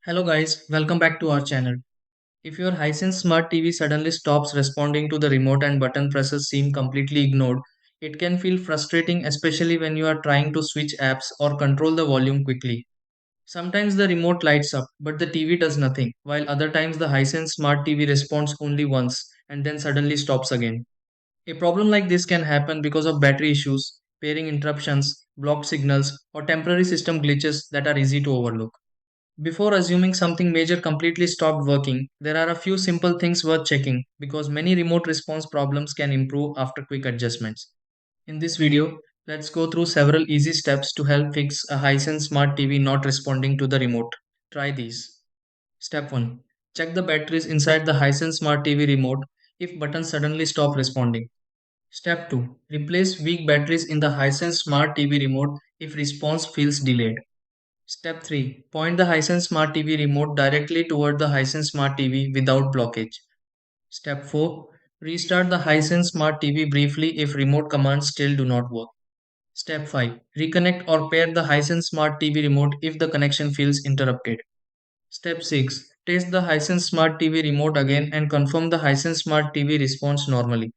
Hello guys, welcome back to our channel. If your Hisense Smart TV suddenly stops responding to the remote and button presses seem completely ignored, it can feel frustrating especially when you are trying to switch apps or control the volume quickly. Sometimes the remote lights up, but the TV does nothing, while other times the Hisense Smart TV responds only once and then suddenly stops again. A problem like this can happen because of battery issues, pairing interruptions, blocked signals, or temporary system glitches that are easy to overlook. Before assuming something major completely stopped working, there are a few simple things worth checking because many remote response problems can improve after quick adjustments. In this video, let's go through several easy steps to help fix a Hisense Smart TV not responding to the remote. Try these. Step 1. Check the batteries inside the Hisense Smart TV remote if buttons suddenly stop responding. Step 2. Replace weak batteries in the Hisense Smart TV remote if response feels delayed. Step 3. Point the Hisense Smart TV remote directly toward the Hisense Smart TV without blockage. Step 4. Restart the Hisense Smart TV briefly if remote commands still do not work. Step 5. Reconnect or pair the Hisense Smart TV remote if the connection feels interrupted. Step 6. Test the Hisense Smart TV remote again and confirm the Hisense Smart TV responds normally.